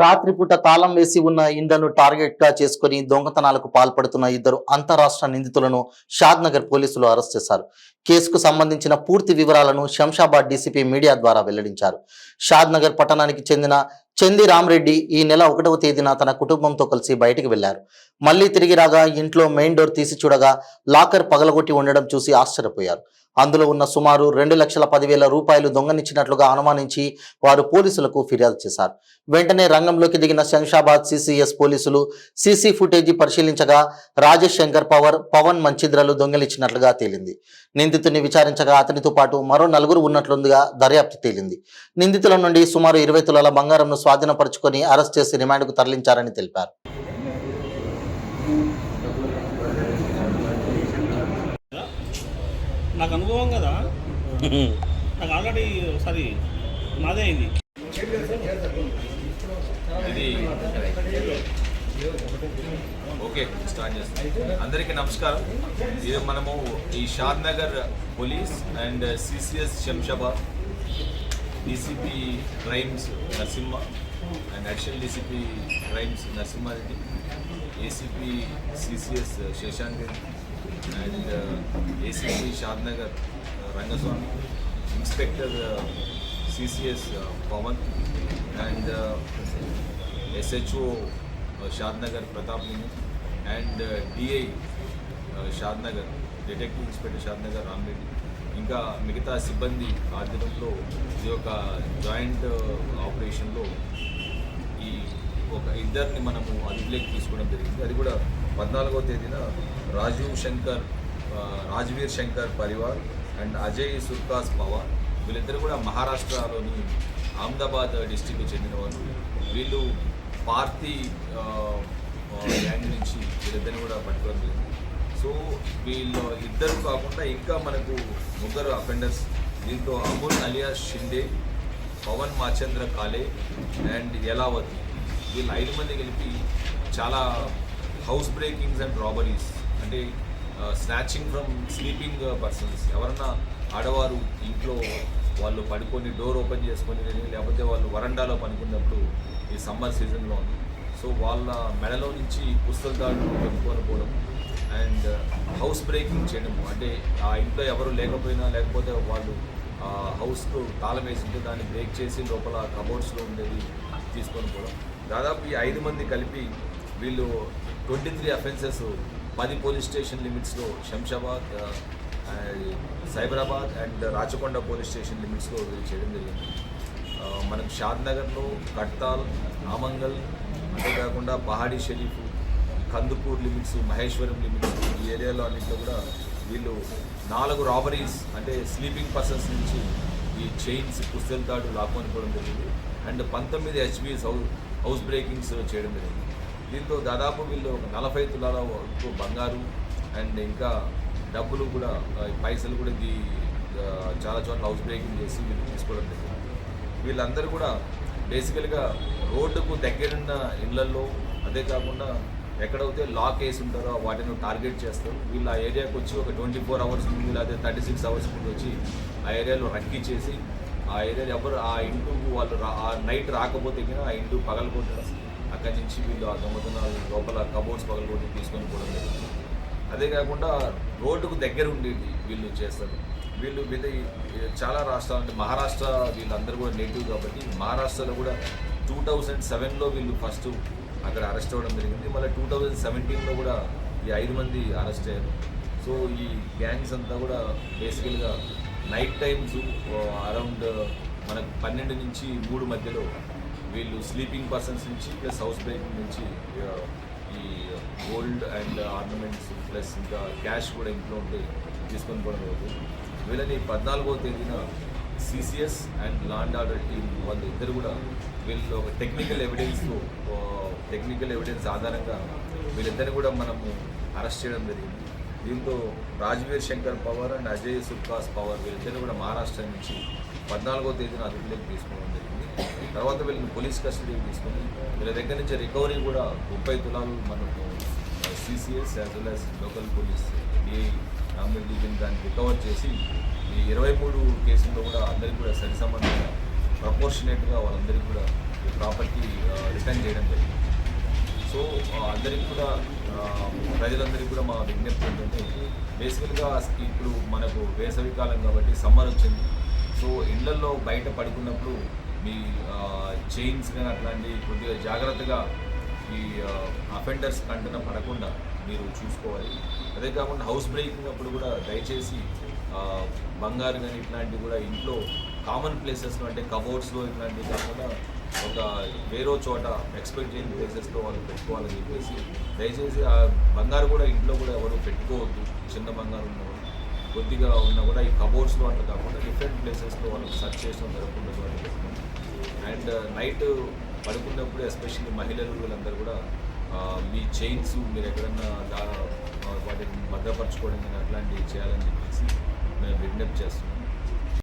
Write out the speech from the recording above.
రాత్రిపూట తాళం వేసి ఉన్న ఇండ్లను టార్గెట్ గా చేసుకుని దొంగతనాలకు పాల్పడుతున్న ఇద్దరు అంతరాష్ట్ర నిందితులను షాద్ నగర్ పోలీసులు అరెస్ట్ చేశారు. కేసుకు సంబంధించిన పూర్తి వివరాలను శంషాబాద్ డీసీపీ మీడియా ద్వారా వెల్లడించారు. షాద్ నగర్ పట్టణానికి చెందిన చంది రామరెడ్డి ఈ నెల 1వ తేదీన తన కుటుంబంతో కలిసి బయటికి వెళ్లారు. మళ్లీ తిరిగి రాగా ఇంట్లో మెయిన్ డోర్ తీసి చూడగా లాకర్ పగలగొట్టి ఉండడం చూసి ఆశ్చర్యపోయారు. అందులో ఉన్న సుమారు 2,10,000 రూపాయలు దొంగనిచ్చినట్లుగా అనుమానించి వారు పోలీసులకు ఫిర్యాదు చేశారు. వెంటనే రంగంలోకి దిగిన శంషాబాద్ సిసిఎస్ పోలీసులు సీసీ ఫుటేజీ పరిశీలించగా రాజేష్ శంకర్ పవన్ మంచిద్రలు దొంగలిచ్చినట్లుగా తేలింది. నిందితుడిని విచారించగా అతనితో పాటు మరో 4 ఉన్నట్లుగా దర్యాప్తు తేలింది. నిందితుల నుండి సుమారు 20 తులాల బంగారంను స్వాధీనపరుచుకొని అరెస్ట్ చేసి రిమాండ్కు తరలించారని తెలిపారు. నాకు అనుభవం కదా, నాకు ఆల్రెడీ ఒకసారి నాదే అయింది. ఇది ఓకే, స్టార్ట్ చేస్తాం. అందరికీ నమస్కారం. ఇది మనము ఈ Shadnagar police and CCS Shamshabad, DCP crimes Narasimha and additional DCP crimes Narasimha Reddy, ACP CCS Shashank Reddy and ACP Shadnagar Rangaswamy, inspector CCS Pavan and SHO Shadnagar Pratap and DI Shadnagar, detective inspector Shadnagar Rama Reddy, ఇంకా మిగతా సిబ్బంది ఆధ్వర్యంలో ఇది ఒక జాయింట్ ఆపరేషన్లో ఈ ఒక ఇద్దరిని మనము అదుపులోకి తీసుకోవడం జరిగింది. అది కూడా 14వ తేదీన రాజ్వీర్ శంకర్ పరివార్ అండ్ అజయ్ సుర్కాస్ పవార్, వీళ్ళిద్దరు కూడా మహారాష్ట్రలోని అహ్మదాబాద్ డిస్టిక్కి చెందిన వాళ్ళు. వీళ్ళు పార్టీ గ్యాంగ్ నుంచి వీళ్ళిద్దరిని కూడా పట్టుకోవడం జరిగింది. సో వీళ్ళు ఇద్దరు కాకుండా ఇంకా మనకు 3 అఫెండర్స్. దీంతో అమూల్ అలియాస్ షిండే, పవన్ మాచంద్ర కాలే అండ్ యలావతి, వీళ్ళు 5 మంది కలిపి చాలా హౌస్ బ్రేకింగ్స్ అండ్ రాబరీస్, అంటే స్నాచింగ్ ఫ్రమ్ స్లీపింగ్ పర్సన్స్. ఎవరన్నా ఆడవారు ఇంట్లో వాళ్ళు పడుకొని డోర్ ఓపెన్ చేసుకొని, లేకపోతే వాళ్ళు వరండాలో పడుకున్నప్పుడు ఈ సమ్మర్ సీజన్లో ఉంది, సో వాళ్ళ మెడలో నుంచి పుస్తకాలు పెట్టుకొని పోవడం అండ్ హౌస్ బ్రేకింగ్ చేయడం. అంటే ఆ ఇంట్లో ఎవరు లేకపోయినా, లేకపోతే వాళ్ళు హౌస్కు తాళం వేసింటే దాన్ని బ్రేక్ చేసి లోపల కబోర్డ్స్లో ఉండేది తీసుకొని పోవడం. దాదాపు ఈ 5 మంది కలిపి వీళ్ళు 23 అఫెన్సెస్ 10 పోలీస్ స్టేషన్ లిమిట్స్లో, Shamshabad, Cyberabad and Rachakonda police station లిమిట్స్లో వీళ్ళు చేయడం జరిగింది. మనకు షాద్ నగర్లో, కట్తాల్, ఆమంగల్, అంతేకాకుండా పహాడీ షరీఫ్, కందుకూర్ లిమిట్స్, మహేశ్వరం లిమిట్స్, ఈ ఏరియాలో అన్నింటిలో కూడా వీళ్ళు 4 రాబరీస్, అంటే స్లీపింగ్ పర్సన్స్ నుంచి ఈ చైన్స్, పుస్తల తాడు లాక్కొని పోవడం జరిగింది అండ్ 19 HBs హౌస్ బ్రేకింగ్స్ చేయడం జరిగింది. దీంతో దాదాపు వీళ్ళు 40 తులాల వరకు బంగారు అండ్ ఇంకా డబ్బులు కూడా, పైసలు కూడా చాలా చోట్ల హౌస్ బ్రేకింగ్ చేసి వీళ్ళు తీసుకోవడం జరిగింది. వీళ్ళందరూ కూడా బేసికల్గా రోడ్డుకు దగ్గరున్న ఇళ్లలో, అదే కాకుండా ఎక్కడైతే లాక్ వేసి ఉంటారో వాటిని టార్గెట్ చేస్తారు. వీళ్ళు ఆ ఏరియాకి వచ్చి ఒక 24 అవర్స్ ముందు, లేదా 36 అవర్స్ ముందు వచ్చి ఆ ఏరియాలో రక్కీ చేసి, ఆ ఏరియాలో ఎవరు ఆ ఇంటికి వాళ్ళు ఆ నైట్ రాకపోతే కన్నా ఆ ఇంటికి పగలగొట్టడం, అక్కడి నుంచి వీళ్ళు ఆ దొంగతనాలు లోపల కబోర్డ్స్ పగలగొట్టి తీసుకొని పోవడం జరుగుతుంది. అదే కాకుండా రోడ్డుకు దగ్గర ఉండేది వీళ్ళు చేస్తారు. వీళ్ళు చాలా రాష్ట్రాలు, అంటే మహారాష్ట్ర వీళ్ళందరూ కూడా నేటివ్ కాబట్టి, మహారాష్ట్రలో కూడా 2007లో వీళ్ళు ఫస్ట్ అక్కడ అరెస్ట్ అవ్వడం జరిగింది. మళ్ళీ 2017లో కూడా ఈ 5 మంది అరెస్ట్ అయ్యారు. సో ఈ గ్యాంగ్స్ అంతా కూడా బేసికల్గా నైట్ టైమ్స్ అరౌండ్ మనకు 12 నుంచి 3 మధ్యలో వీళ్ళు స్లీపింగ్ పర్సన్స్ నుంచి ప్లస్ హౌస్ బ్రేకింగ్ నుంచి ఈ గోల్డ్ అండ్ ఆర్నమెంట్స్ ప్లస్ ఇంకా క్యాష్ కూడా ఇంట్లో ఉంటే తీసుకొని పోవడం జరుగుతుంది. వీళ్ళని 14వ తేదీన CCS and law and order team వాళ్ళు ఇద్దరు కూడా వీళ్ళు ఒక టెక్నికల్ ఎవిడెన్స్ ఆధారంగా వీళ్ళిద్దరిని కూడా మనము అరెస్ట్ చేయడం జరిగింది. దీంతో రాజ్వీర్ శంకర్ పవార్ అండ్ అజయ్ సుర్కాస్ పవార్ వీళ్ళిద్దరిని కూడా మహారాష్ట్ర నుంచి 14వ తేదీన అదుపులోకి తీసుకోవడం జరిగింది. తర్వాత వీళ్ళని పోలీస్ కస్టడీకి తీసుకొని వీళ్ళ దగ్గర నుంచి రికవరీ కూడా 30 తులాలు మనకు CCS as well as local police DI Rama Reddy దాన్ని రికవర్ చేసి ఈ 23 కేసుల్లో కూడా అందరికీ కూడా సరి సంబంధంగా ప్రపోర్షనేట్గా వాళ్ళందరికీ కూడా ఈ ప్రాపర్టీ రిటర్న్ చేయడం జరిగింది. సో అందరికీ కూడా ప్రజలందరికీ కూడా మా విజ్ఞప్తి ఏంటంటే బేసికల్గా ఇప్పుడు మనకు వేసవి కాలం కాబట్టి సమ్మర్ వచ్చింది. సో ఇళ్లల్లో బయట పడుకున్నప్పుడు మీ చైన్స్ కానీ అట్లాంటి కొద్దిగా జాగ్రత్తగా ఈ అఫెండర్స్ కంటన పడకుండా మీరు చూసుకోవాలి. అదే కాకుండా హౌస్ బ్రేకింగ్ అప్పుడు కూడా దయచేసి బంగారు కానీ ఇట్లాంటివి కూడా ఇంట్లో కామన్ ప్లేసెస్లో అంటే కబోర్డ్స్లో ఇట్లాంటివి కాకుండా ఒక వేరే చోట ఎక్స్పెక్ట్ చేయని ప్లేసెస్లో వాళ్ళు పెట్టుకోవాలని చెప్పేసి దయచేసి ఆ బంగారు కూడా ఇంట్లో కూడా ఎవరు పెట్టుకోవద్దు. చిన్న బంగారు ఉన్న కూడా కొద్దిగా ఉన్నా కూడా ఈ కబోర్డ్స్లో అట్లా కాకుండా డిఫరెంట్ ప్లేసెస్లో వాళ్ళు సర్చ్ చేసిన జరగకుండా చోట పెట్టుకోండి. అండ్ నైట్ పడుకున్నప్పుడు ఎస్పెషల్లీ మహిళలు వీళ్ళందరూ కూడా మీ చైన్స్ మీరు ఎక్కడన్నా వాటిని భద్రపరచుకోవడం కానీ అట్లాంటివి చేయాలని చెప్పేసి మేము విజ్ఞప్తి చేస్తున్నాం.